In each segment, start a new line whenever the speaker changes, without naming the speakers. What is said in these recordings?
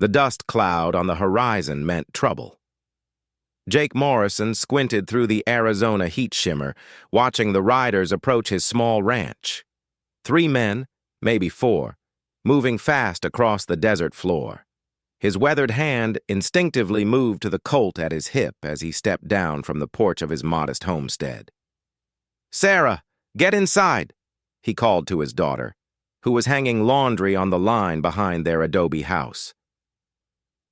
The dust cloud on the horizon meant trouble. Jake Morrison squinted through the Arizona heat shimmer, watching the riders approach his small ranch. 3 men, maybe 4, moving fast across the desert floor. His weathered hand instinctively moved to the Colt at his hip as he stepped down from the porch of his modest homestead. "Sarah, get inside," he called to his daughter, who was hanging laundry on the line behind their adobe house.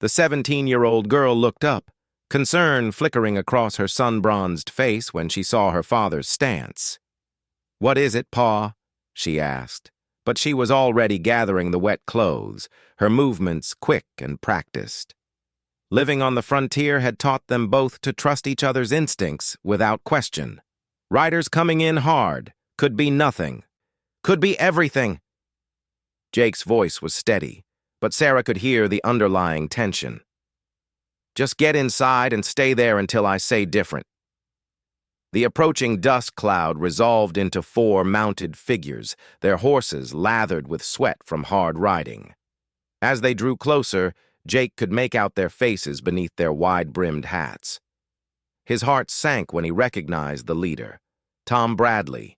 The 17-year-old girl looked up, concern flickering across her sun-bronzed face when she saw her father's stance. "What is it, Pa?" she asked, but she was already gathering the wet clothes, her movements quick and practiced. Living on the frontier had taught them both to trust each other's instincts without question. Riders coming in hard could be nothing, could be everything. Jake's voice was steady, but Sarah could hear the underlying tension. "Just get inside and stay there until I say different." The approaching dust cloud resolved into 4 mounted figures, their horses lathered with sweat from hard riding. As they drew closer, Jake could make out their faces beneath their wide-brimmed hats. His heart sank when he recognized the leader, Tom Bradley,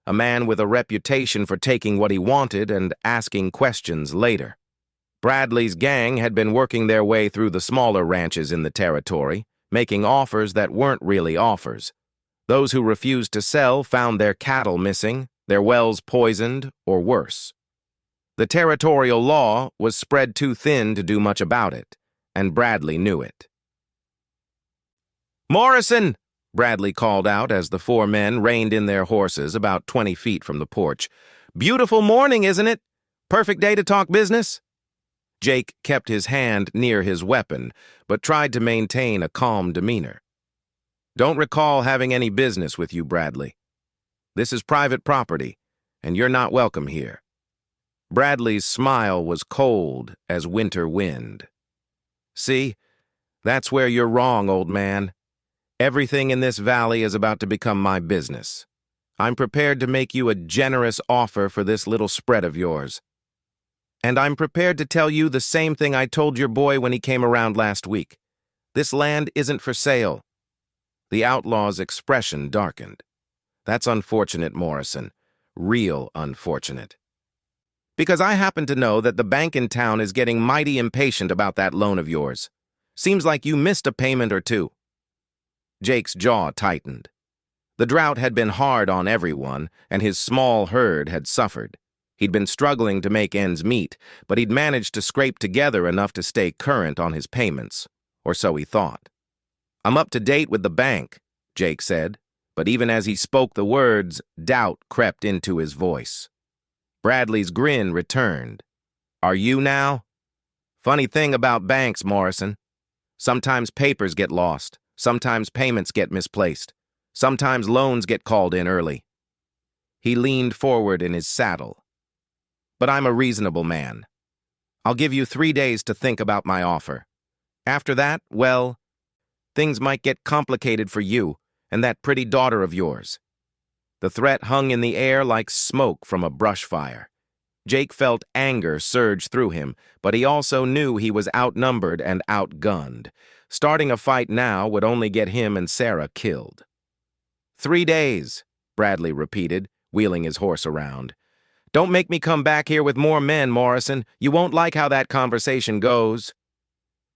a man with a reputation for taking what he wanted and asking questions later. Bradley's gang had been working their way through the smaller ranches in the territory, making offers that weren't really offers. Those who refused to sell found their cattle missing, their wells poisoned, or worse. The territorial law was spread too thin to do much about it, and Bradley knew it. "Morrison!" Bradley called out as the 4 men reined in their horses about 20 feet from the porch. "Beautiful morning, isn't it? Perfect day to talk business?" Jake kept his hand near his weapon, but tried to maintain a calm demeanor. "Don't recall having any business with you, Bradley. This is private property, and you're not welcome here." Bradley's smile was cold as winter wind. "See, that's where you're wrong, old man. Everything in this valley is about to become my business. I'm prepared to make you a generous offer for this little spread of yours. And I'm prepared to tell you the same thing I told your boy when he came around last week. This land isn't for sale." The outlaw's expression darkened. "That's unfortunate, Morrison. Real unfortunate. Because I happen to know that the bank in town is getting mighty impatient about that loan of yours. Seems like you missed a payment or 2. Jake's jaw tightened. The drought had been hard on everyone, and his small herd had suffered. He'd been struggling to make ends meet, but he'd managed to scrape together enough to stay current on his payments, or so he thought. "I'm up to date with the bank," Jake said, but even as he spoke the words, doubt crept into his voice. Bradley's grin returned. "Are you now? Funny thing about banks, Morrison. Sometimes papers get lost, sometimes payments get misplaced, sometimes loans get called in early." He leaned forward in his saddle. "But I'm a reasonable man. I'll give you 3 days to think about my offer. After that, well, things might get complicated for you and that pretty daughter of yours." The threat hung in the air like smoke from a brush fire. Jake felt anger surge through him, but he also knew he was outnumbered and outgunned. Starting a fight now would only get him and Sarah killed. 3 days, Bradley repeated, wheeling his horse around. "Don't make me come back here with more men, Morrison. You won't like how that conversation goes."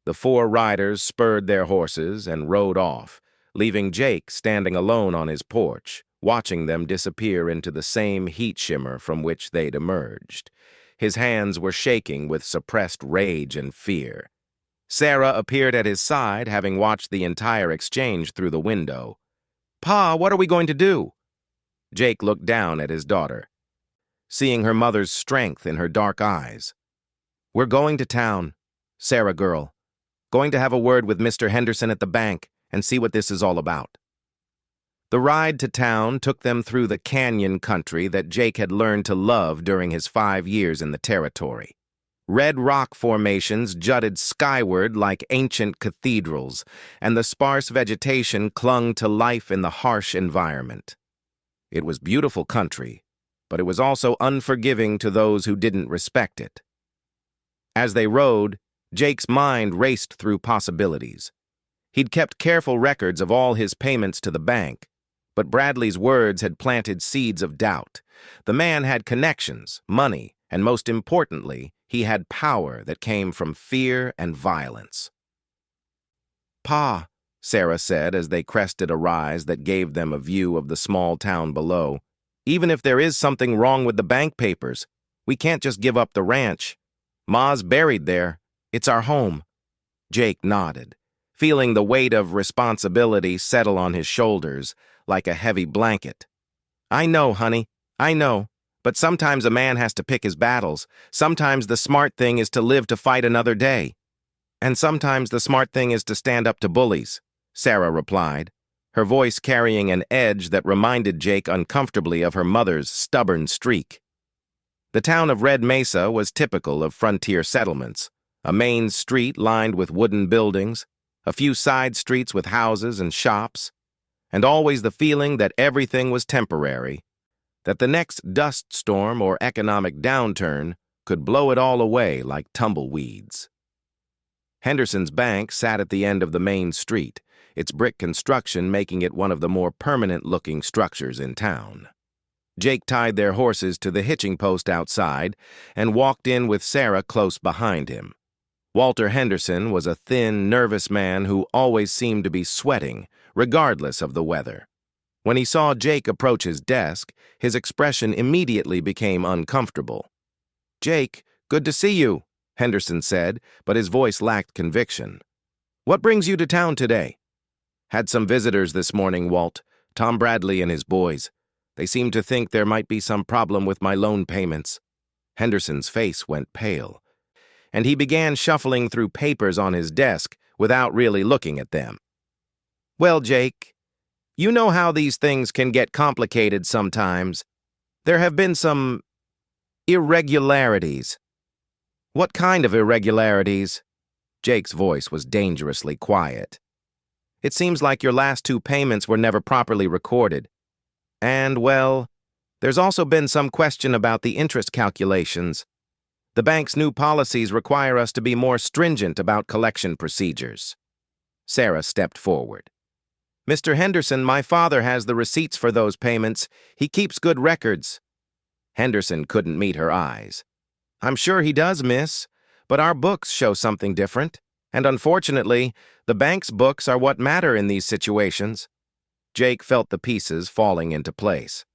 The 4 riders spurred their horses and rode off, leaving Jake standing alone on his porch, watching them disappear into the same heat shimmer from which they'd emerged. His hands were shaking with suppressed rage and fear. Sarah appeared at his side, having watched the entire exchange through the window. "Pa, what are we going to do?" Jake looked down at his daughter, seeing her mother's strength in her dark eyes. "We're going to town, Sarah girl. Going to have a word with Mr. Henderson at the bank and see what this is all about." The ride to town took them through the canyon country that Jake had learned to love during his 5 years in the territory. Red rock formations jutted skyward like ancient cathedrals, and the sparse vegetation clung to life in the harsh environment. It was beautiful country, but it was also unforgiving to those who didn't respect it. As they rode, Jake's mind raced through possibilities. He'd kept careful records of all his payments to the bank, but Bradley's words had planted seeds of doubt. The man had connections, money, and most importantly, he had power that came from fear and violence. "Pa," Sarah said as they crested a rise that gave them a view of the small town below, "even if there is something wrong with the bank papers, we can't just give up the ranch. Ma's buried there. It's our home." Jake nodded, feeling the weight of responsibility settle on his shoulders like a heavy blanket. "I know, honey, I know. But sometimes a man has to pick his battles. Sometimes the smart thing is to live to fight another day. And sometimes the smart thing is to stand up to bullies," Sarah replied, her voice carrying an edge that reminded Jake uncomfortably of her mother's stubborn streak. The town of Red Mesa was typical of frontier settlements, a main street lined with wooden buildings, a few side streets with houses and shops, and always the feeling that everything was temporary, that the next dust storm or economic downturn could blow it all away like tumbleweeds. Henderson's bank sat at the end of the main street, its brick construction making it one of the more permanent-looking structures in town. Jake tied their horses to the hitching post outside and walked in with Sarah close behind him. Walter Henderson was a thin, nervous man who always seemed to be sweating, regardless of the weather. When he saw Jake approach his desk, his expression immediately became uncomfortable. "Jake, good to see you," Henderson said, but his voice lacked conviction. "What brings you to town today?" "Had some visitors this morning, Walt. Tom Bradley and his boys. They seem to think there might be some problem with my loan payments." Henderson's face went pale, and he began shuffling through papers on his desk without really looking at them. "Well, Jake, you know how these things can get complicated sometimes. There have been some irregularities." "What kind of irregularities?" Jake's voice was dangerously quiet. "It seems like your last two payments were never properly recorded. And, well, there's also been some question about the interest calculations. The bank's new policies require us to be more stringent about collection procedures." Sarah stepped forward. "Mr. Henderson, my father has the receipts for those payments. He keeps good records." Henderson couldn't meet her eyes. "I'm sure he does, miss, but our books show something different, and unfortunately, the bank's books are what matter in these situations." Jake felt the pieces falling into place.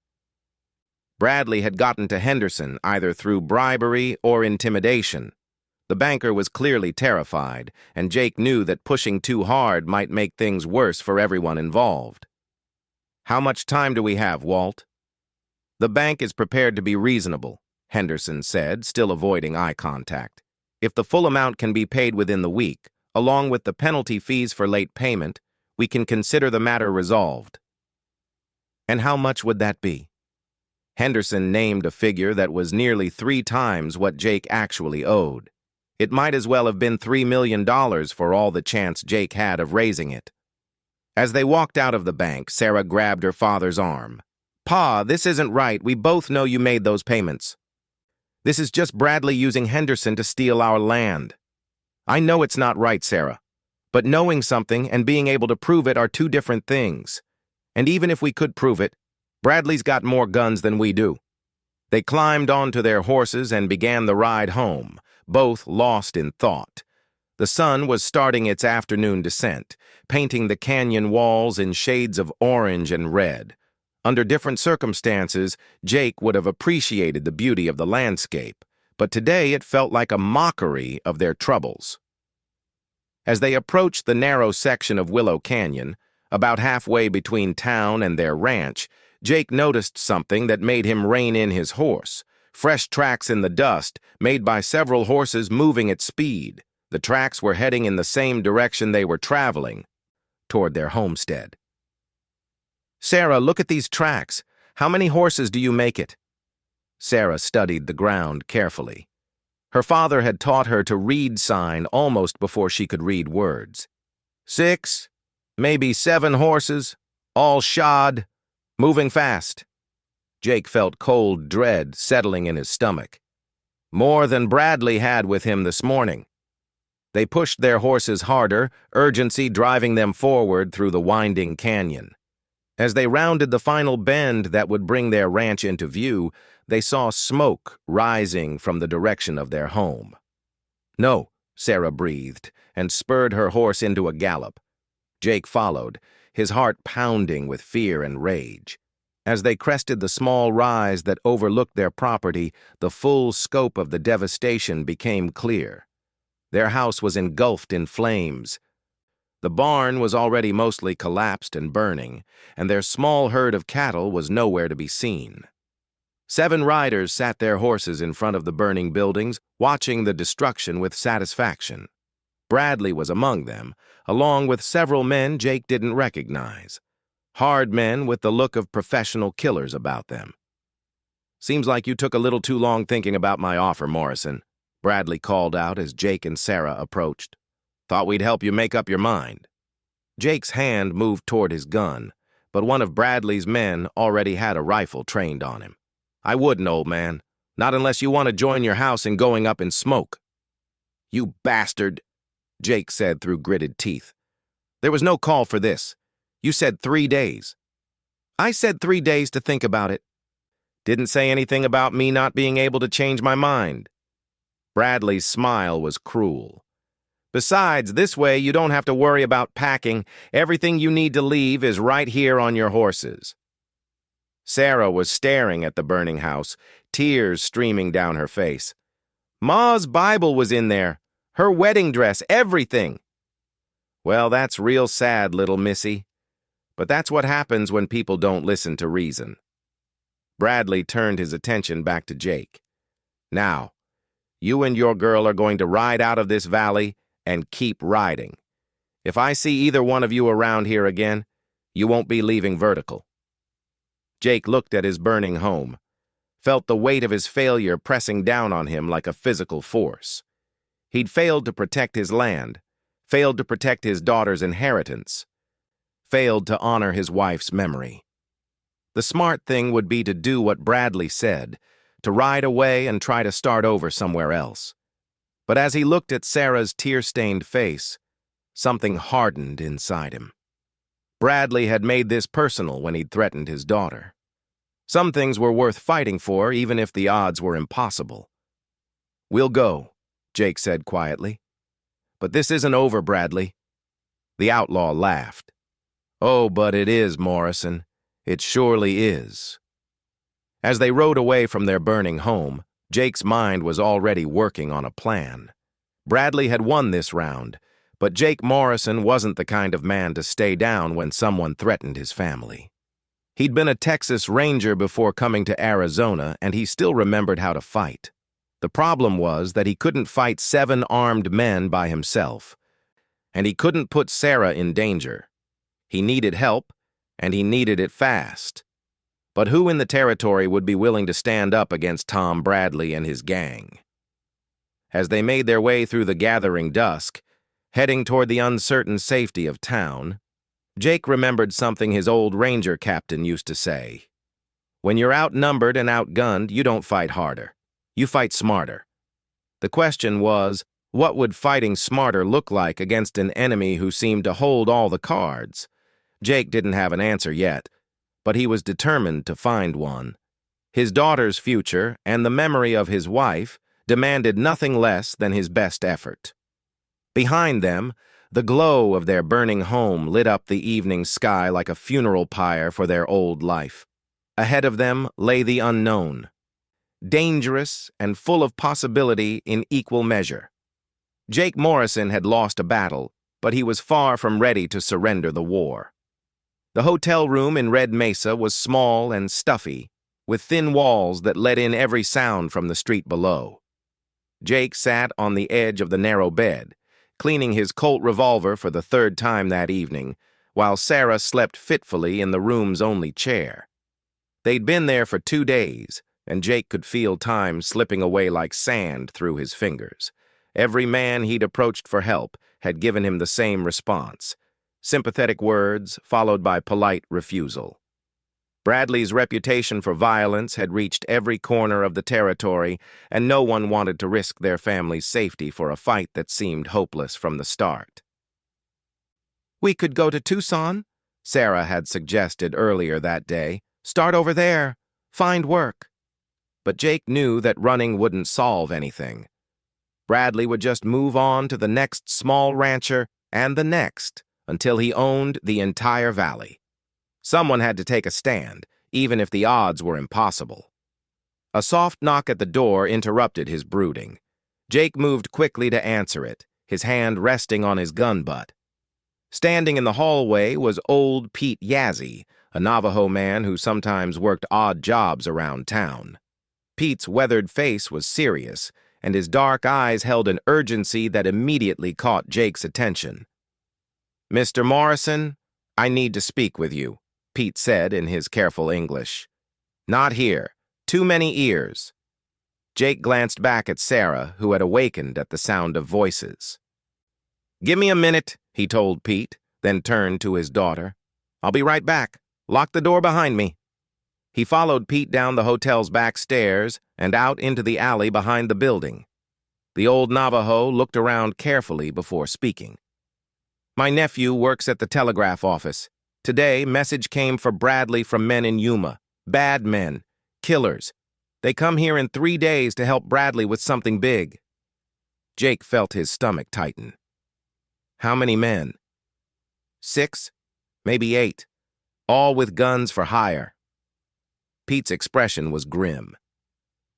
Bradley had gotten to Henderson either through bribery or intimidation. The banker was clearly terrified, and Jake knew that pushing too hard might make things worse for everyone involved. "How much time do we have, Walt?" "The bank is prepared to be reasonable," Henderson said, still avoiding eye contact. "If the full amount can be paid within the week, along with the penalty fees for late payment, we can consider the matter resolved." "And how much would that be?" Henderson named a figure that was nearly 3 times what Jake actually owed. It might as well have been $3 million for all the chance Jake had of raising it. As they walked out of the bank, Sarah grabbed her father's arm. "Pa, this isn't right. We both know you made those payments. This is just Bradley using Henderson to steal our land." "I know it's not right, Sarah. But knowing something and being able to prove it are two different things. And even if we could prove it, Bradley's got more guns than we do." They climbed onto their horses and began the ride home, both lost in thought. The sun was starting its afternoon descent, painting the canyon walls in shades of orange and red. Under different circumstances, Jake would have appreciated the beauty of the landscape, but today it felt like a mockery of their troubles. As they approached the narrow section of Willow Canyon, about halfway between town and their ranch, Jake noticed something that made him rein in his horse. Fresh tracks in the dust, made by several horses moving at speed. The tracks were heading in the same direction they were traveling, toward their homestead. "Sarah, look at these tracks. How many horses do you make it?" Sarah studied the ground carefully. Her father had taught her to read sign almost before she could read words. 6, maybe 7 horses, all shod, moving fast." Jake felt cold dread settling in his stomach. More than Bradley had with him this morning. They pushed their horses harder, urgency driving them forward through the winding canyon. As they rounded the final bend that would bring their ranch into view, they saw smoke rising from the direction of their home. "No," Sarah breathed, and spurred her horse into a gallop. Jake followed, his heart pounding with fear and rage. As they crested the small rise that overlooked their property, the full scope of the devastation became clear. Their house was engulfed in flames. The barn was already mostly collapsed and burning, and their small herd of cattle was nowhere to be seen. 7 riders sat their horses in front of the burning buildings, watching the destruction with satisfaction. Bradley was among them, along with several men Jake didn't recognize. Hard men with the look of professional killers about them. "Seems like you took a little too long thinking about my offer, Morrison," Bradley called out as Jake and Sarah approached. "Thought we'd help you make up your mind." Jake's hand moved toward his gun, but one of Bradley's men already had a rifle trained on him. "I wouldn't, old man. Not unless you want to join your house in going up in smoke." "You bastard," Jake said through gritted teeth. "There was no call for this. You said 3 days. I said 3 days to think about it. Didn't say anything about me not being able to change my mind." Bradley's smile was cruel. "Besides, this way you don't have to worry about packing. Everything you need to leave is right here on your horses." Sarah was staring at the burning house, tears streaming down her face. "Ma's Bible was in there. Her wedding dress, everything." "Well, that's real sad, little missy. But that's what happens when people don't listen to reason." Bradley turned his attention back to Jake. "Now, you and your girl are going to ride out of this valley and keep riding. If I see either one of you around here again, you won't be leaving vertical." Jake looked at his burning home, felt the weight of his failure pressing down on him like a physical force. He'd failed to protect his land, failed to protect his daughter's inheritance, failed to honor his wife's memory. The smart thing would be to do what Bradley said, to ride away and try to start over somewhere else. But as he looked at Sarah's tear-stained face, something hardened inside him. Bradley had made this personal when he'd threatened his daughter. Some things were worth fighting for, even if the odds were impossible. "We'll go," Jake said quietly. "But this isn't over, Bradley." The outlaw laughed. "Oh, but it is, Morrison. It surely is." As they rode away from their burning home, Jake's mind was already working on a plan. Bradley had won this round, but Jake Morrison wasn't the kind of man to stay down when someone threatened his family. He'd been a Texas Ranger before coming to Arizona, and he still remembered how to fight. The problem was that he couldn't fight 7 armed men by himself, and he couldn't put Sarah in danger. He needed help, and he needed it fast. But who in the territory would be willing to stand up against Tom Bradley and his gang? As they made their way through the gathering dusk, heading toward the uncertain safety of town, Jake remembered something his old ranger captain used to say. "When you're outnumbered and outgunned, you don't fight harder. You fight smarter." The question was, what would fighting smarter look like against an enemy who seemed to hold all the cards? Jake didn't have an answer yet, but he was determined to find one. His daughter's future and the memory of his wife demanded nothing less than his best effort. Behind them, the glow of their burning home lit up the evening sky like a funeral pyre for their old life. Ahead of them lay the unknown, dangerous and full of possibility in equal measure. Jake Morrison had lost a battle, but he was far from ready to surrender the war. The hotel room in Red Mesa was small and stuffy, with thin walls that let in every sound from the street below. Jake sat on the edge of the narrow bed, cleaning his Colt revolver for the 3rd time that evening, while Sarah slept fitfully in the room's only chair. They'd been there for 2 days, and Jake could feel time slipping away like sand through his fingers. Every man he'd approached for help had given him the same response: sympathetic words followed by polite refusal. Bradley's reputation for violence had reached every corner of the territory, and no one wanted to risk their family's safety for a fight that seemed hopeless from the start. "We could go to Tucson," Sarah had suggested earlier that day. "Start over there. Find work." But Jake knew that running wouldn't solve anything. Bradley would just move on to the next small rancher and the next until he owned the entire valley. Someone had to take a stand, even if the odds were impossible. A soft knock at the door interrupted his brooding. Jake moved quickly to answer it, his hand resting on his gun butt. Standing in the hallway was old Pete Yazzie, a Navajo man who sometimes worked odd jobs around town. Pete's weathered face was serious, and his dark eyes held an urgency that immediately caught Jake's attention. "Mr. Morrison, I need to speak with you," Pete said in his careful English. "Not here. Too many ears." Jake glanced back at Sarah, who had awakened at the sound of voices. "Give me a minute," he told Pete, then turned to his daughter. "I'll be right back. Lock the door behind me." He followed Pete down the hotel's back stairs and out into the alley behind the building. The old Navajo looked around carefully before speaking. "My nephew works at the telegraph office. Today, message came for Bradley from men in Yuma. Bad men. Killers. They come here in 3 days to help Bradley with something big." Jake felt his stomach tighten. "How many men?" "6, maybe 8. All with guns for hire." Pete's expression was grim.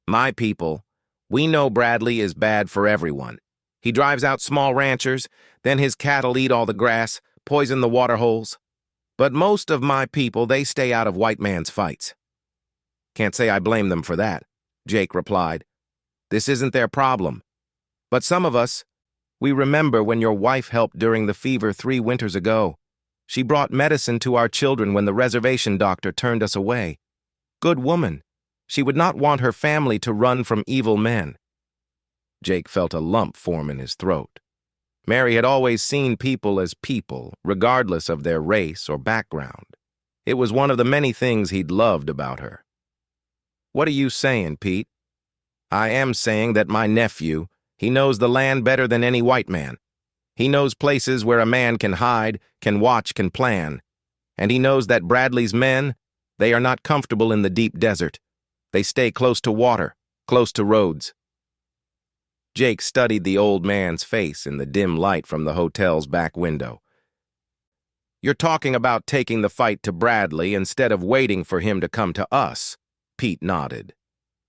"My people, we know Bradley is bad for everyone. He drives out small ranchers, then his cattle eat all the grass, poison the water holes. But most of my people, they stay out of white man's fights." "Can't say I blame them for that," Jake replied. "This isn't their problem. But some of us, we remember when your wife helped during the fever 3 winters ago. She brought medicine to our children when the reservation doctor turned us away. Good woman. She would not want her family to run from evil men." Jake felt a lump form in his throat. Mary had always seen people as people, regardless of their race or background. It was one of the many things he'd loved about her. "What are you saying, Pete?" "I am saying that my nephew, he knows the land better than any white man. He knows places where a man can hide, can watch, can plan. And he knows that Bradley's men, they are not comfortable in the deep desert. They stay close to water, close to roads." Jake studied the old man's face in the dim light from the hotel's back window. "You're talking about taking the fight to Bradley instead of waiting for him to come to us," Pete nodded.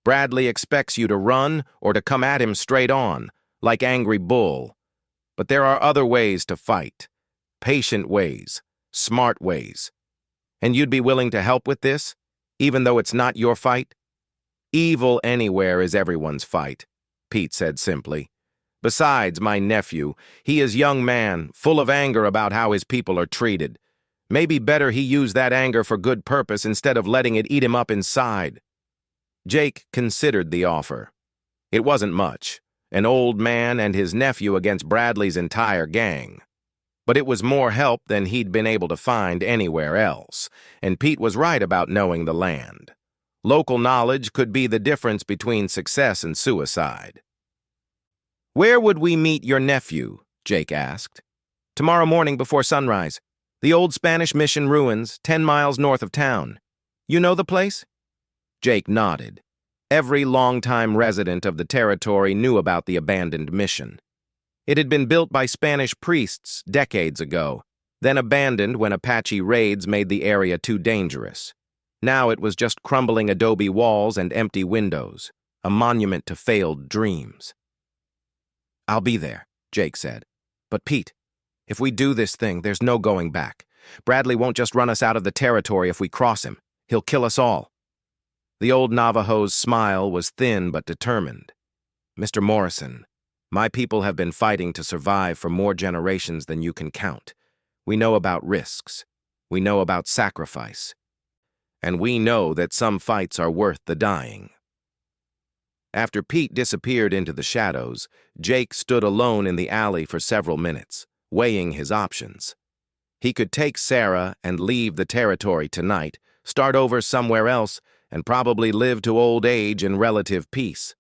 "Bradley expects you to run or to come at him straight on, like Angry Bull. But there are other ways to fight. Patient ways, smart ways. And you'd be willing to help with this, even though it's not your fight?" "Evil anywhere is everyone's fight," Pete said simply. "Besides, my nephew, he is a young man, full of anger about how his people are treated. Maybe better he use that anger for good purpose instead of letting it eat him up inside." Jake considered the offer. It wasn't much, an old man and his nephew against Bradley's entire gang. But it was more help than he'd been able to find anywhere else, and Pete was right about knowing the land. Local knowledge could be the difference between success and suicide. "Where would we meet your nephew?" Jake asked. "Tomorrow morning before sunrise. The old Spanish mission ruins, 10 miles north of town. You know the place?" Jake nodded. Every longtime resident of the territory knew about the abandoned mission. It had been built by Spanish priests decades ago, then abandoned when Apache raids made the area too dangerous. Now it was just crumbling adobe walls and empty windows, a monument to failed dreams. "I'll be there," Jake said. "But Pete, if we do this thing, there's no going back. Bradley won't just run us out of the territory if we cross him. He'll kill us all." The old Navajo's smile was thin but determined. "Mr. Morrison, my people have been fighting to survive for more generations than you can count. We know about risks. We know about sacrifice. And we know that some fights are worth the dying." After Pete disappeared into the shadows, Jake stood alone in the alley for several minutes, weighing his options. He could take Sarah and leave the territory tonight, start over somewhere else, and probably live to old age in relative peace.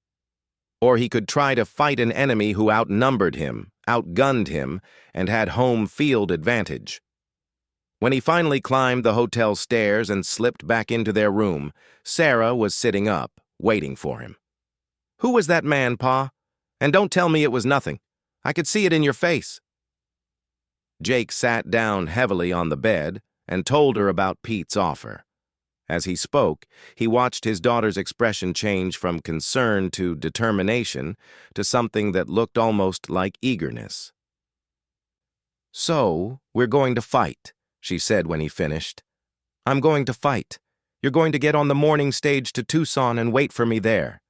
Or he could try to fight an enemy who outnumbered him, outgunned him, and had home field advantage. When he finally climbed the hotel stairs and slipped back into their room, Sarah was sitting up, waiting for him. "Who was that man, Pa? And don't tell me it was nothing. I could see it in your face." Jake sat down heavily on the bed and told her about Pete's offer. As he spoke, he watched his daughter's expression change from concern to determination to something that looked almost like eagerness. "So, we're going to fight," she said when he finished. "I'm going to fight. You're going to get on the morning stage to Tucson and wait for me there."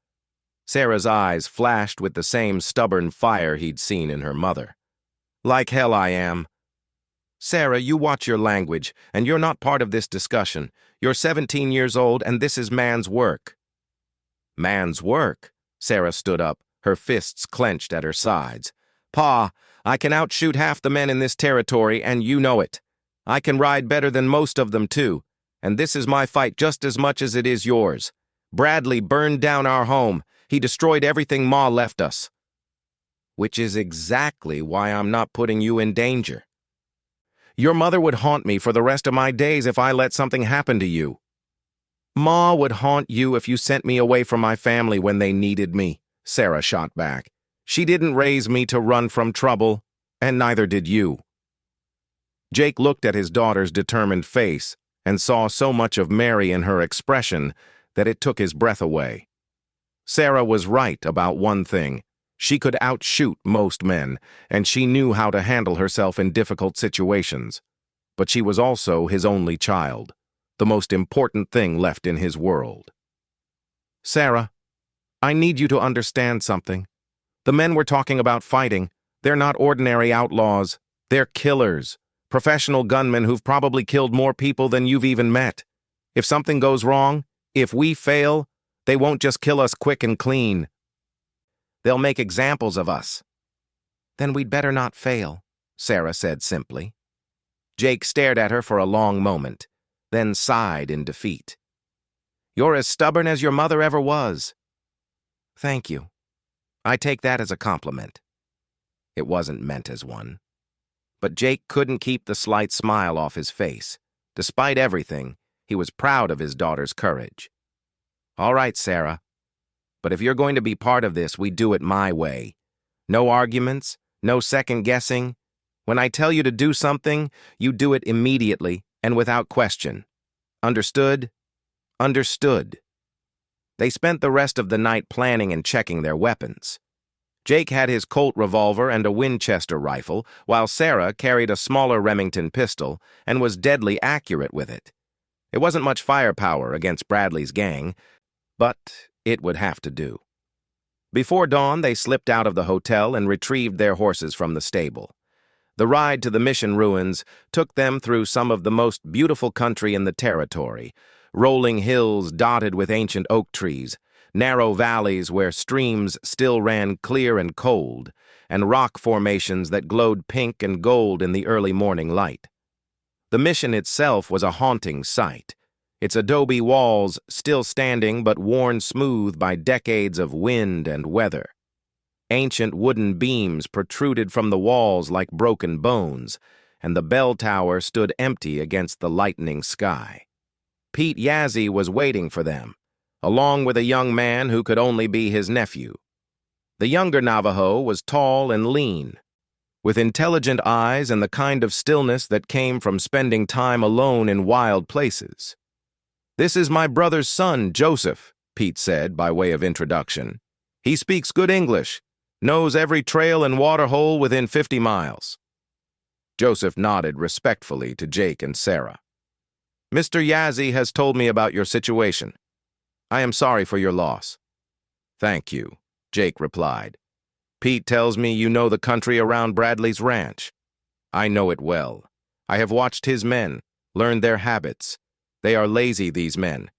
Sarah's eyes flashed with the same stubborn fire he'd seen in her mother. "Like hell I am." "Sarah, you watch your language, and you're not part of this discussion. You're 17 years old, and this is man's work." "Man's work?" Sarah stood up, her fists clenched at her sides. "Pa, I can outshoot half the men in this territory, and you know it. I can ride better than most of them, too, and this is my fight just as much as it is yours. Bradley burned down our home. He destroyed everything Ma left us." "Which is exactly why I'm not putting you in danger. Your mother would haunt me for the rest of my days if I let something happen to you." "Ma would haunt you if you sent me away from my family when they needed me," Sarah shot back. "She didn't raise me to run from trouble, and neither did you." Jake looked at his daughter's determined face and saw so much of Mary in her expression that it took his breath away. Sarah was right about one thing. She could outshoot most men, and she knew how to handle herself in difficult situations. But she was also his only child, the most important thing left in his world. "Sarah, I need you to understand something. The men we're talking about fighting, they're not ordinary outlaws. They're killers, professional gunmen who've probably killed more people than you've even met. If something goes wrong, if we fail, they won't just kill us quick and clean. They'll make examples of us." "Then we'd better not fail," Sarah said simply. Jake stared at her for a long moment, then sighed in defeat. "You're as stubborn as your mother ever was." "Thank you. I take that as a compliment." It wasn't meant as one. But Jake couldn't keep the slight smile off his face. Despite everything, he was proud of his daughter's courage. "All right, Sarah. But if you're going to be part of this, we do it my way. No arguments, no second guessing. When I tell you to do something, you do it immediately and without question. Understood?" "Understood." They spent the rest of the night planning and checking their weapons. Jake had his Colt revolver and a Winchester rifle, while Sarah carried a smaller Remington pistol and was deadly accurate with it. It wasn't much firepower against Bradley's gang, but it would have to do. Before dawn, they slipped out of the hotel and retrieved their horses from the stable. The ride to the mission ruins took them through some of the most beautiful country in the territory, rolling hills dotted with ancient oak trees, narrow valleys where streams still ran clear and cold, and rock formations that glowed pink and gold in the early morning light. The mission itself was a haunting sight, its adobe walls still standing but worn smooth by decades of wind and weather. Ancient wooden beams protruded from the walls like broken bones, and the bell tower stood empty against the lightening sky. Pete Yazzie was waiting for them, along with a young man who could only be his nephew. The younger Navajo was tall and lean, with intelligent eyes and the kind of stillness that came from spending time alone in wild places. "This is my brother's son, Joseph," Pete said by way of introduction. "He speaks good English, knows every trail and waterhole within 50 miles. Joseph nodded respectfully to Jake and Sarah. "Mr. Yazzie has told me about your situation. I am sorry for your loss." "Thank you," Jake replied. "Pete tells me you know the country around Bradley's ranch. I know it well. I have watched his men, learned their habits. They are lazy, these men.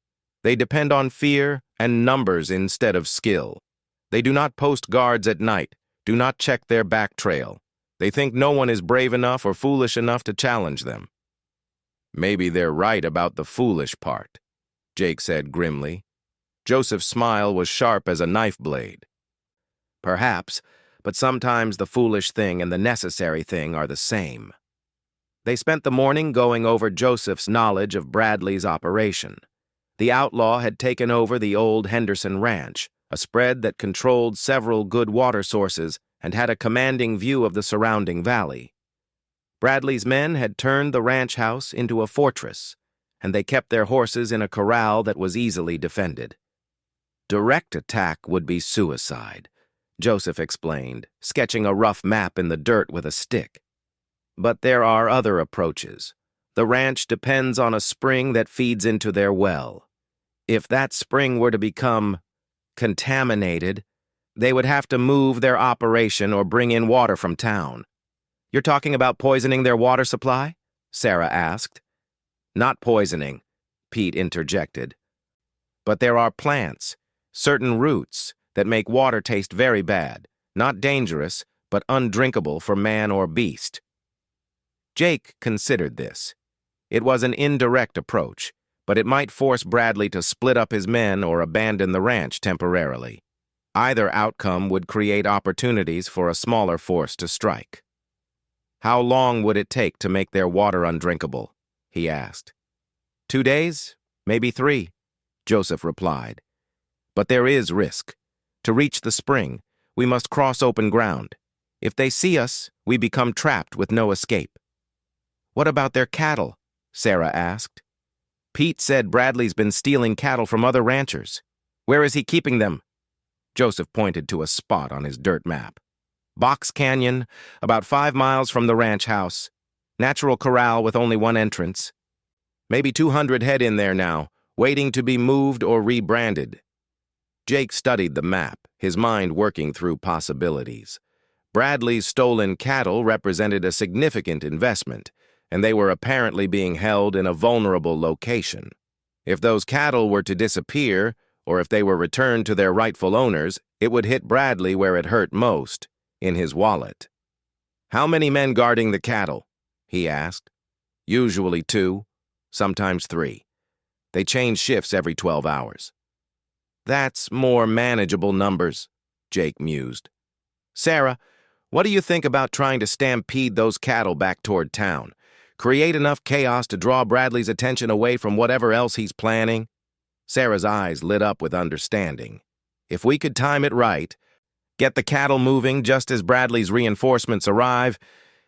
They depend on fear and numbers instead of skill. They do not post guards at night, do not check their back trail. They think no one is brave enough or foolish enough to challenge them." Maybe they're right about the foolish part, Jake said grimly. Joseph's smile was sharp as a knife blade. Perhaps, but sometimes the foolish thing and the necessary thing are the same. They spent the morning going over Joseph's knowledge of Bradley's operation. The outlaw had taken over the old Henderson Ranch, a spread that controlled several good water sources and had a commanding view of the surrounding valley. Bradley's men had turned the ranch house into a fortress, and they kept their horses in a corral that was easily defended. Direct attack would be suicide, Joseph explained, sketching a rough map in the dirt with a stick. But there are other approaches. The ranch depends on a spring that feeds into their well. If that spring were to become contaminated, they would have to move their operation or bring in water from town. You're talking about poisoning their water supply? Sarah asked. Not poisoning, Pete interjected. But there are plants, certain roots, that make water taste very bad, not dangerous, but undrinkable for man or beast. Jake considered this. It was an indirect approach, but it might force Bradley to split up his men or abandon the ranch temporarily. Either outcome would create opportunities for a smaller force to strike. How long would it take to make their water undrinkable? He asked. 2 days, maybe 3, Joseph replied. But there is risk. To reach the spring, we must cross open ground. If they see us, we become trapped with no escape. What about their cattle? Sarah asked. Pete said Bradley's been stealing cattle from other ranchers. Where is he keeping them? Joseph pointed to a spot on his dirt map. Box Canyon, about 5 miles from the ranch house. Natural corral with only one entrance. Maybe 200 head in there now, waiting to be moved or rebranded. Jake studied the map, his mind working through possibilities. Bradley's stolen cattle represented a significant investment, and they were apparently being held in a vulnerable location. If those cattle were to disappear, or if they were returned to their rightful owners, it would hit Bradley where it hurt most, in his wallet. How many men guarding the cattle? He asked. Usually 2, sometimes 3. They change shifts every 12 hours. That's more manageable numbers, Jake mused. Sarah, what do you think about trying to stampede those cattle back toward town? Create enough chaos to draw Bradley's attention away from whatever else he's planning? Sarah's eyes lit up with understanding. If we could time it right, get the cattle moving just as Bradley's reinforcements arrive,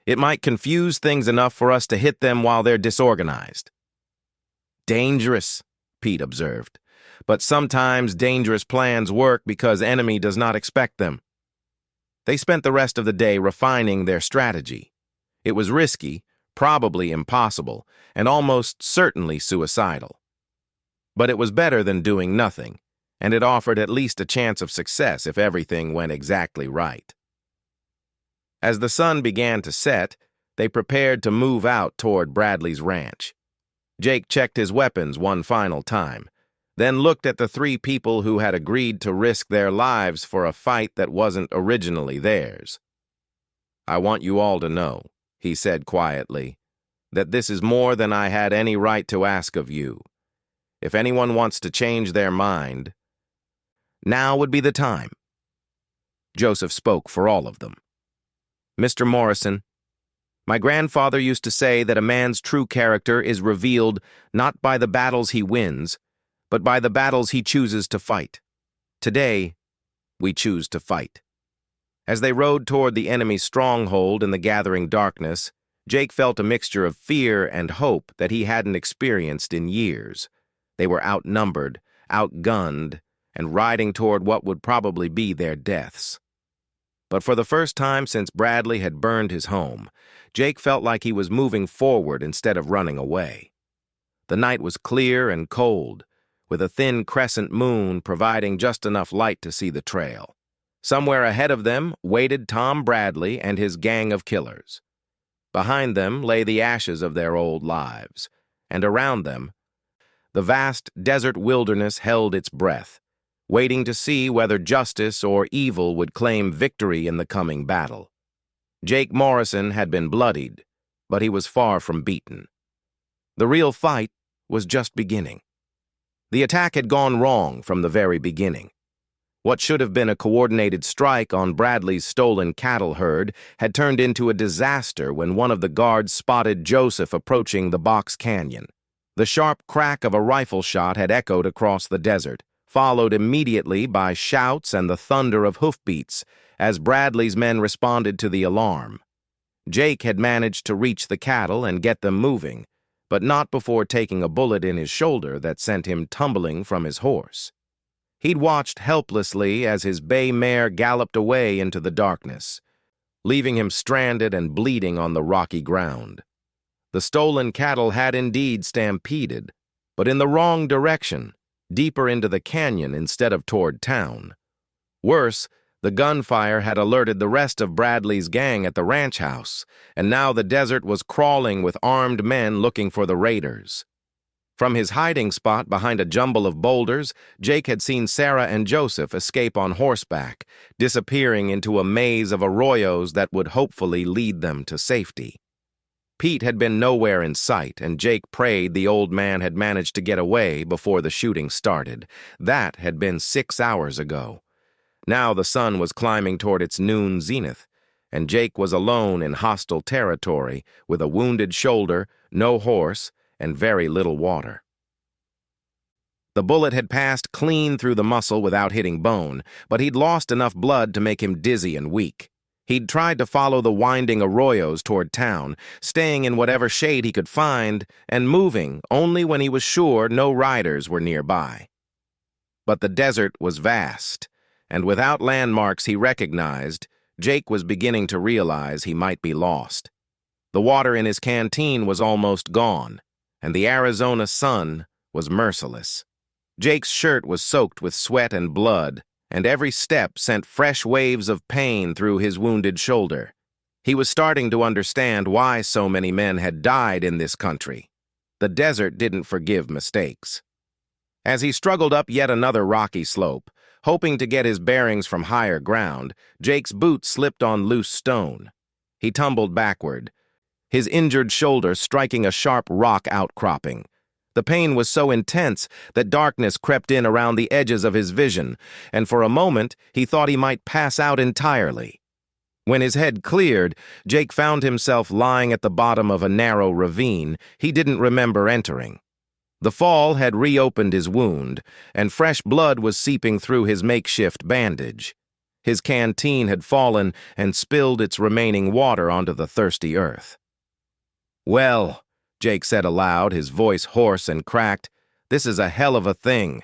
it might confuse things enough for us to hit them while they're disorganized. Dangerous, Pete observed. But sometimes dangerous plans work because enemy does not expect them. They spent the rest of the day refining their strategy. It was risky, probably impossible, and almost certainly suicidal. But it was better than doing nothing, and it offered at least a chance of success if everything went exactly right. As the sun began to set, they prepared to move out toward Bradley's ranch. Jake checked his weapons one final time, then looked at the 3 people who had agreed to risk their lives for a fight that wasn't originally theirs. I want you all to know, he said quietly, that this is more than I had any right to ask of you. If anyone wants to change their mind, now would be the time. Joseph spoke for all of them. Mr. Morrison, my grandfather used to say that a man's true character is revealed not by the battles he wins, but by the battles he chooses to fight. Today, we choose to fight. As they rode toward the enemy's stronghold in the gathering darkness, Jake felt a mixture of fear and hope that he hadn't experienced in years. They were outnumbered, outgunned, and riding toward what would probably be their deaths. But for the first time since Bradley had burned his home, Jake felt like he was moving forward instead of running away. The night was clear and cold, with a thin crescent moon providing just enough light to see the trail. Somewhere ahead of them waited Tom Bradley and his gang of killers. Behind them lay the ashes of their old lives, and around them, the vast desert wilderness held its breath, waiting to see whether justice or evil would claim victory in the coming battle. Jake Morrison had been bloodied, but he was far from beaten. The real fight was just beginning. The attack had gone wrong from the very beginning. What should have been a coordinated strike on Bradley's stolen cattle herd had turned into a disaster when one of the guards spotted Joseph approaching the box canyon. The sharp crack of a rifle shot had echoed across the desert, followed immediately by shouts and the thunder of hoofbeats as Bradley's men responded to the alarm. Jake had managed to reach the cattle and get them moving, but not before taking a bullet in his shoulder that sent him tumbling from his horse. He'd watched helplessly as his bay mare galloped away into the darkness, leaving him stranded and bleeding on the rocky ground. The stolen cattle had indeed stampeded, but in the wrong direction, deeper into the canyon instead of toward town. Worse, the gunfire had alerted the rest of Bradley's gang at the ranch house, and now the desert was crawling with armed men looking for the raiders. From his hiding spot behind a jumble of boulders, Jake had seen Sarah and Joseph escape on horseback, disappearing into a maze of arroyos that would hopefully lead them to safety. Pete had been nowhere in sight, and Jake prayed the old man had managed to get away before the shooting started. That had been 6 hours ago. Now the sun was climbing toward its noon zenith, and Jake was alone in hostile territory with a wounded shoulder, no horse, and very little water. The bullet had passed clean through the muscle without hitting bone, but he'd lost enough blood to make him dizzy and weak. He'd tried to follow the winding arroyos toward town, staying in whatever shade he could find and moving only when he was sure no riders were nearby. But the desert was vast, and without landmarks he recognized, Jake was beginning to realize he might be lost. The water in his canteen was almost gone, and the Arizona sun was merciless. Jake's shirt was soaked with sweat and blood, and every step sent fresh waves of pain through his wounded shoulder. He was starting to understand why so many men had died in this country. The desert didn't forgive mistakes. As he struggled up yet another rocky slope, hoping to get his bearings from higher ground, Jake's boot slipped on loose stone. He tumbled backward, his injured shoulder striking a sharp rock outcropping. The pain was so intense that darkness crept in around the edges of his vision, and for a moment he thought he might pass out entirely. When his head cleared, Jake found himself lying at the bottom of a narrow ravine he didn't remember entering. The fall had reopened his wound, and fresh blood was seeping through his makeshift bandage. His canteen had fallen and spilled its remaining water onto the thirsty earth. "Well," Jake said aloud, his voice hoarse and cracked, "this is a hell of a thing."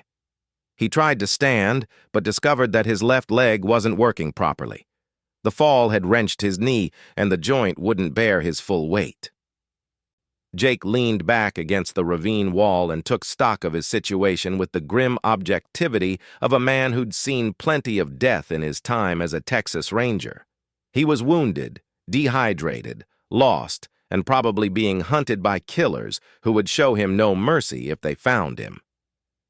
He tried to stand, but discovered that his left leg wasn't working properly. The fall had wrenched his knee, and the joint wouldn't bear his full weight. Jake leaned back against the ravine wall and took stock of his situation with the grim objectivity of a man who'd seen plenty of death in his time as a Texas Ranger. He was wounded, dehydrated, lost, and probably being hunted by killers who would show him no mercy if they found him.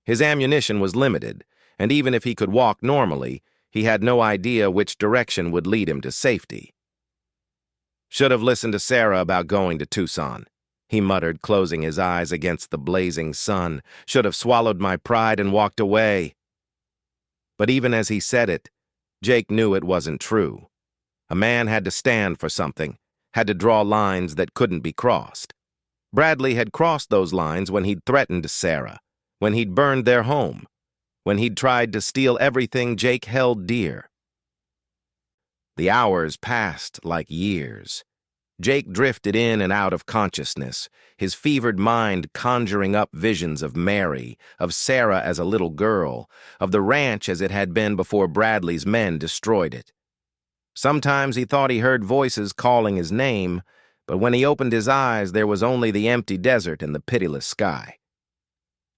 His ammunition was limited, and even if he could walk normally, he had no idea which direction would lead him to safety. "Should have listened to Sarah about going to Tucson," he muttered, closing his eyes against the blazing sun. "Should have swallowed my pride and walked away." But even as he said it, Jake knew it wasn't true. A man had to stand for something, had to draw lines that couldn't be crossed. Bradley had crossed those lines when he'd threatened Sarah, when he'd burned their home, when he'd tried to steal everything Jake held dear. The hours passed like years. Jake drifted in and out of consciousness, his fevered mind conjuring up visions of Mary, of Sarah as a little girl, of the ranch as it had been before Bradley's men destroyed it. Sometimes he thought he heard voices calling his name, but when he opened his eyes, there was only the empty desert and the pitiless sky.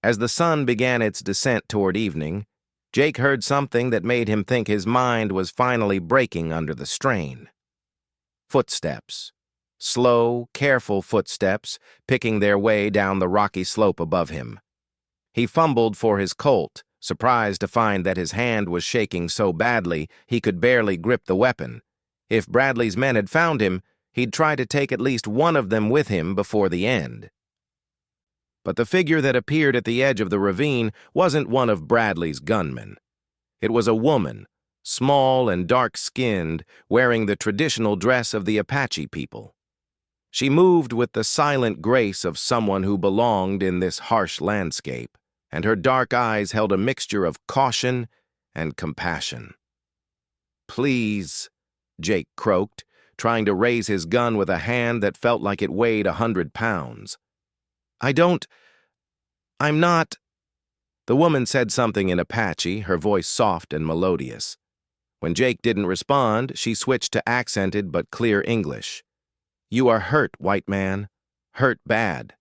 As the sun began its descent toward evening, Jake heard something that made him think his mind was finally breaking under the strain. Footsteps. Slow, careful footsteps, picking their way down the rocky slope above him. He fumbled for his Colt, surprised to find that his hand was shaking so badly he could barely grip the weapon. If Bradley's men had found him, he'd try to take at least one of them with him before the end. But the figure that appeared at the edge of the ravine wasn't one of Bradley's gunmen. It was a woman, small and dark-skinned, wearing the traditional dress of the Apache people. She moved with the silent grace of someone who belonged in this harsh landscape, and her dark eyes held a mixture of caution and compassion. "Please," Jake croaked, trying to raise his gun with a hand that felt like it weighed 100 pounds. I'm not." The woman said something in Apache, her voice soft and melodious. When Jake didn't respond, she switched to accented but clear English. "You are hurt, white man. Hurt bad."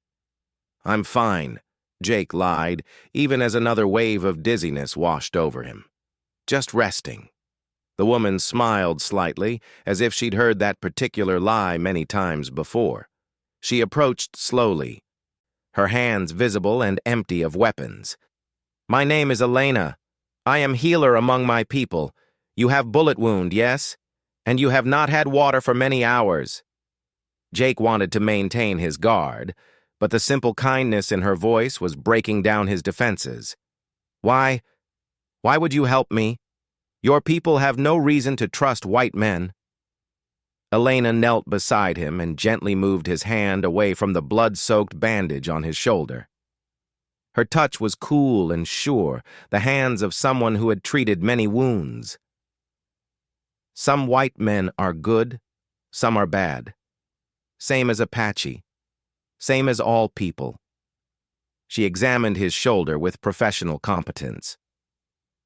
"I'm fine," Jake lied, even as another wave of dizziness washed over him. "Just resting." The woman smiled slightly, as if she'd heard that particular lie many times before. She approached slowly, her hands visible and empty of weapons. "My name is Elena. I am healer among my people. You have bullet wound, yes? And you have not had water for many hours." Jake wanted to maintain his guard, but the simple kindness in her voice was breaking down his defenses. Why would you help me? Your people have no reason to trust white men." Elena knelt beside him and gently moved his hand away from the blood-soaked bandage on his shoulder. Her touch was cool and sure, the hands of someone who had treated many wounds. "Some white men are good, some are bad. Same as Apache. Same as all people." She examined his shoulder with professional competence.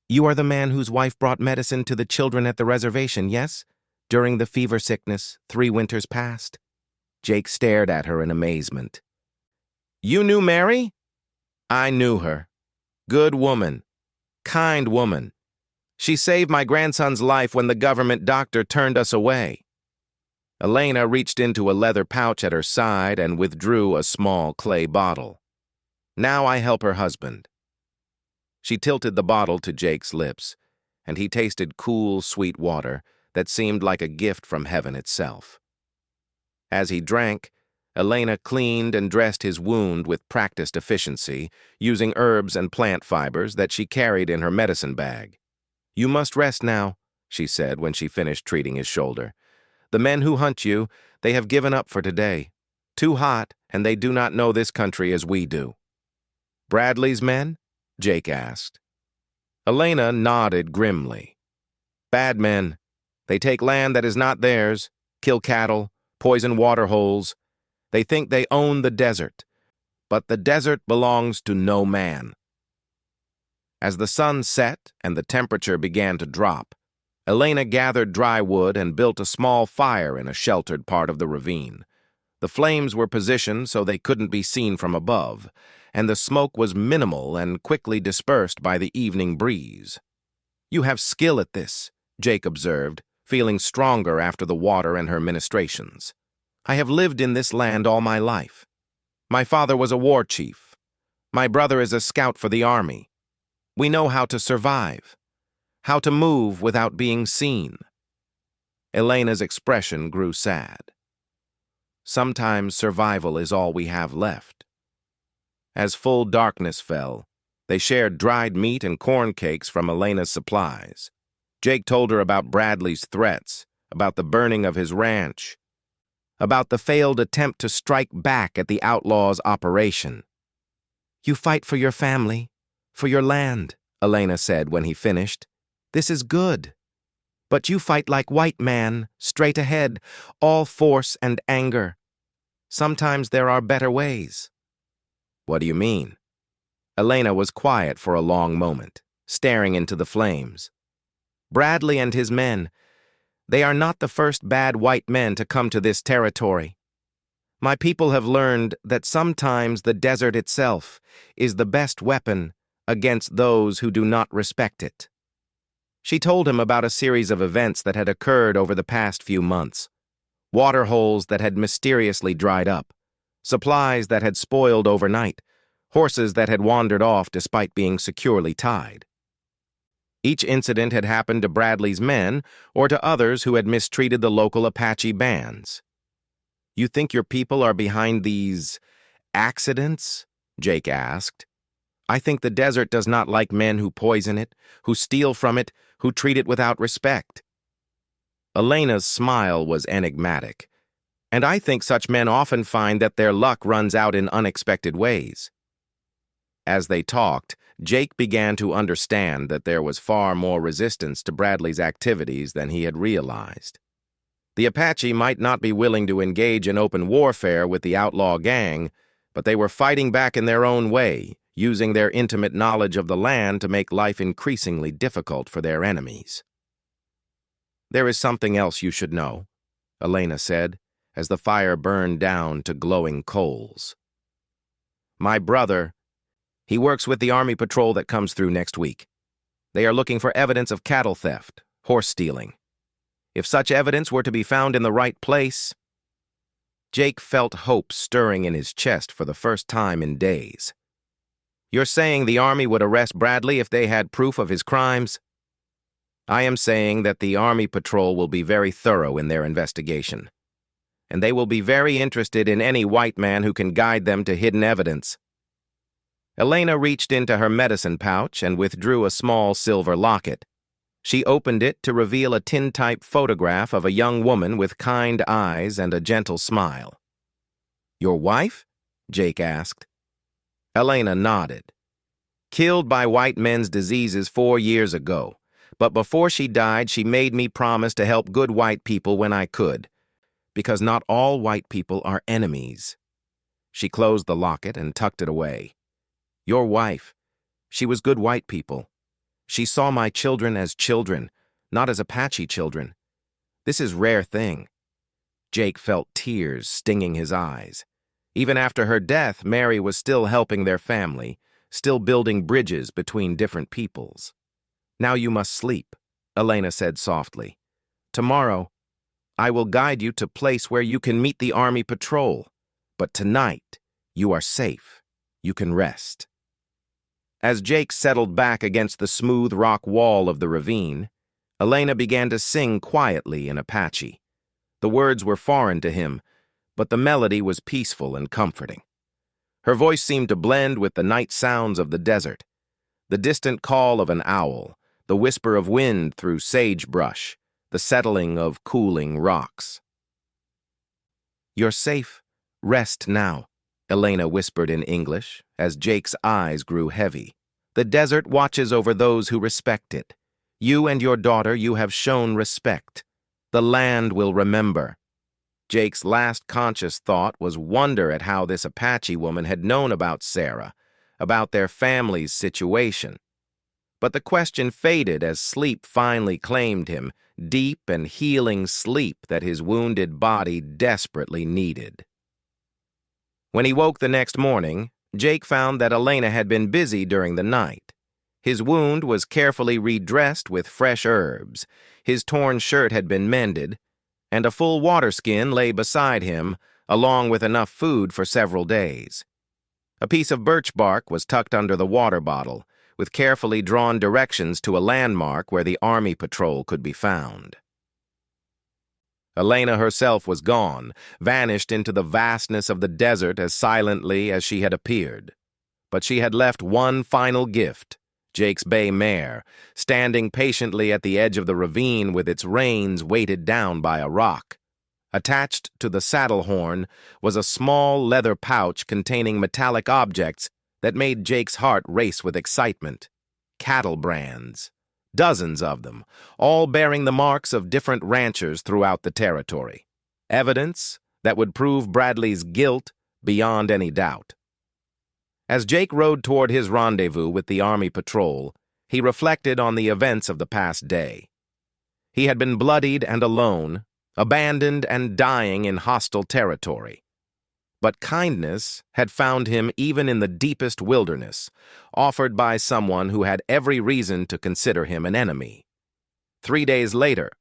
"You are the man whose wife brought medicine to the children at the reservation, yes? During the fever sickness, 3 winters past?" Jake stared at her in amazement. "You knew Mary?" "I knew her. Good woman. Kind woman. She saved my grandson's life when the government doctor turned us away." Elena reached into a leather pouch at her side and withdrew a small clay bottle. "Now I help her husband." She tilted the bottle to Jake's lips, and he tasted cool, sweet water that seemed like a gift from heaven itself. As he drank, Elena cleaned and dressed his wound with practiced efficiency, using herbs and plant fibers that she carried in her medicine bag. "You must rest now," she said when she finished treating his shoulder. "The men who hunt you, they have given up for today. Too hot, and they do not know this country as we do." "Bradley's men?" Jake asked. Elena nodded grimly. "Bad men. They take land that is not theirs, kill cattle, poison water holes. They think they own the desert, but the desert belongs to no man." As the sun set and the temperature began to drop, Elena gathered dry wood and built a small fire in a sheltered part of the ravine. The flames were positioned so they couldn't be seen from above, and the smoke was minimal and quickly dispersed by the evening breeze. "You have skill at this," Jake observed, feeling stronger after the water and her ministrations. "I have lived in this land all my life. My father was a war chief. My brother is a scout for the army. We know how to survive, how to move without being seen." Elena's expression grew sad. Sometimes survival is all we have left. As full darkness fell, they shared dried meat and corn cakes from Elena's supplies. Jake told her about Bradley's threats, about the burning of his ranch, about the failed attempt to strike back at the outlaws' operation. "You fight for your family, for your land," Elena said when he finished. "This is good. But you fight like white man, straight ahead, all force and anger. Sometimes there are better ways." "What do you mean?" Elena was quiet for a long moment, staring into the flames. "Bradley and his men, they are not the first bad white men to come to this territory. My people have learned that sometimes the desert itself is the best weapon against those who do not respect it." She told him about a series of events that had occurred over the past few months. Water holes that had mysteriously dried up, supplies that had spoiled overnight, horses that had wandered off despite being securely tied. Each incident had happened to Bradley's men or to others who had mistreated the local Apache bands. "You think your people are behind these accidents?" Jake asked. "I think the desert does not like men who poison it, who steal from it, who treat it without respect." Elena's smile was enigmatic. "And I think such men often find that their luck runs out in unexpected ways." As they talked, Jake began to understand that there was far more resistance to Bradley's activities than he had realized. The Apache might not be willing to engage in open warfare with the outlaw gang, but they were fighting back in their own way, using their intimate knowledge of the land to make life increasingly difficult for their enemies. "There is something else you should know," Elena said, as the fire burned down to glowing coals. "My brother, he works with the Army patrol that comes through next week. They are looking for evidence of cattle theft, horse stealing. If such evidence were to be found in the right place..." Jake felt hope stirring in his chest for the first time in days. "You're saying the Army would arrest Bradley if they had proof of his crimes?" "I am saying that the Army patrol will be very thorough in their investigation, and they will be very interested in any white man who can guide them to hidden evidence." Elena reached into her medicine pouch and withdrew a small silver locket. She opened it to reveal a tintype photograph of a young woman with kind eyes and a gentle smile. "Your wife?" Jake asked. Elena nodded. "Killed by white men's diseases 4 years ago, but before she died, she made me promise to help good white people when I could, because not all white people are enemies." She closed the locket and tucked it away. "Your wife, she was good white people. She saw my children as children, not as Apache children. This is a rare thing." Jake felt tears stinging his eyes. Even after her death, Mary was still helping their family, still building bridges between different peoples. "Now you must sleep," Elena said softly. "Tomorrow, I will guide you to a place where you can meet the Army patrol. But tonight, you are safe. You can rest." As Jake settled back against the smooth rock wall of the ravine, Elena began to sing quietly in Apache. The words were foreign to him, but the melody was peaceful and comforting. Her voice seemed to blend with the night sounds of the desert, the distant call of an owl, the whisper of wind through sagebrush, the settling of cooling rocks. "You're safe. Rest now," Elena whispered in English, as Jake's eyes grew heavy. "The desert watches over those who respect it. You and your daughter, you have shown respect. The land will remember." Jake's last conscious thought was wonder at how this Apache woman had known about Sarah, about their family's situation. But the question faded as sleep finally claimed him, deep and healing sleep that his wounded body desperately needed. When he woke the next morning, Jake found that Elena had been busy during the night. His wound was carefully redressed with fresh herbs, his torn shirt had been mended, and a full water skin lay beside him, along with enough food for several days. A piece of birch bark was tucked under the water bottle, with carefully drawn directions to a landmark where the Army patrol could be found. Elena herself was gone, vanished into the vastness of the desert as silently as she had appeared. But she had left one final gift, Jake's bay mare, standing patiently at the edge of the ravine with its reins weighted down by a rock. Attached to the saddle horn was a small leather pouch containing metallic objects that made Jake's heart race with excitement. Cattle brands. Dozens of them, all bearing the marks of different ranchers throughout the territory. Evidence that would prove Bradley's guilt beyond any doubt. As Jake rode toward his rendezvous with the Army patrol, he reflected on the events of the past day. He had been bloodied and alone, abandoned and dying in hostile territory. But kindness had found him even in the deepest wilderness, offered by someone who had every reason to consider him an enemy. 3 days later,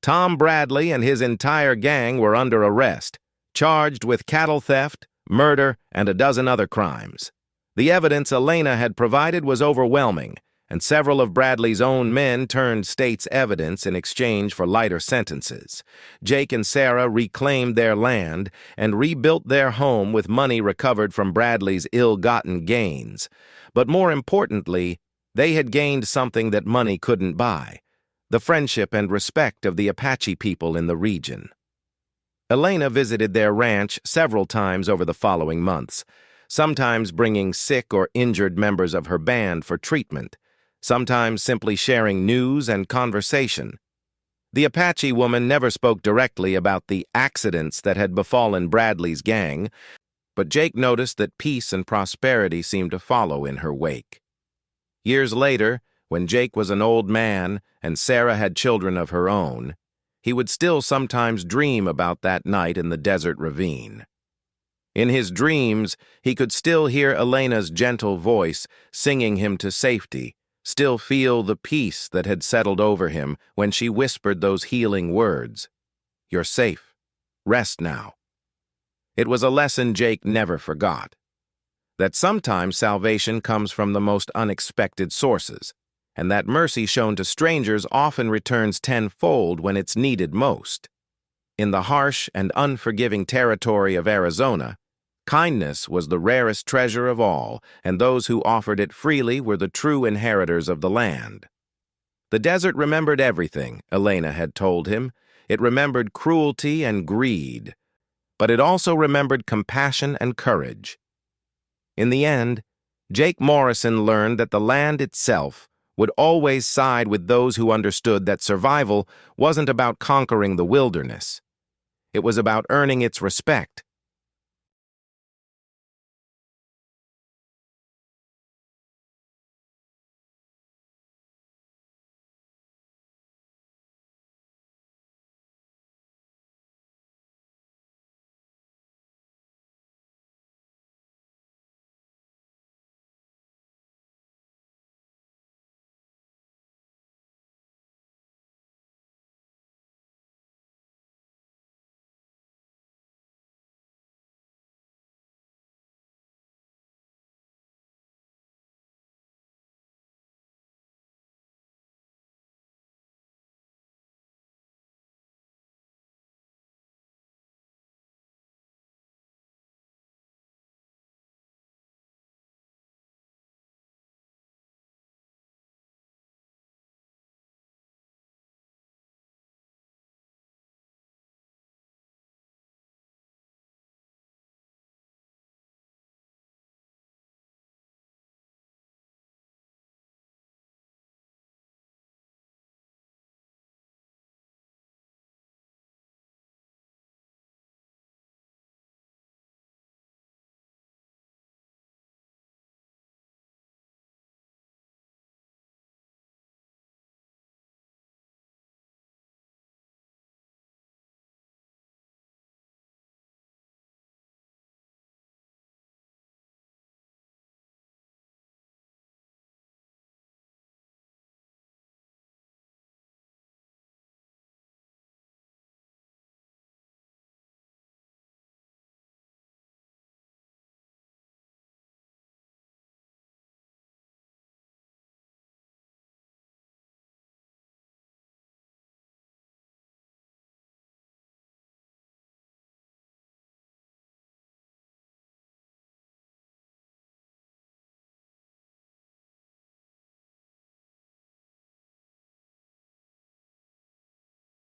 Tom Bradley and his entire gang were under arrest, charged with cattle theft, murder, and a dozen other crimes. The evidence Elena had provided was overwhelming, and several of Bradley's own men turned state's evidence in exchange for lighter sentences. Jake and Sarah reclaimed their land and rebuilt their home with money recovered from Bradley's ill-gotten gains. But more importantly, they had gained something that money couldn't buy: the friendship and respect of the Apache people in the region. Elena visited their ranch several times over the following months, sometimes bringing sick or injured members of her band for treatment, sometimes simply sharing news and conversation. The Apache woman never spoke directly about the accidents that had befallen Bradley's gang, but Jake noticed that peace and prosperity seemed to follow in her wake. Years later, when Jake was an old man and Sarah had children of her own, he would still sometimes dream about that night in the desert ravine. In his dreams, he could still hear Elena's gentle voice singing him to safety, still feel the peace that had settled over him when she whispered those healing words: "You're safe. Rest now." It was a lesson Jake never forgot: that sometimes salvation comes from the most unexpected sources, and that mercy shown to strangers often returns tenfold when it's needed most. In the harsh and unforgiving territory of Arizona, kindness was the rarest treasure of all, and those who offered it freely were the true inheritors of the land. The desert remembered everything, Elena had told him. It remembered cruelty and greed, but it also remembered compassion and courage. In the end, Jake Morrison learned that the land itself would always side with those who understood that survival wasn't about conquering the wilderness. It was about earning its respect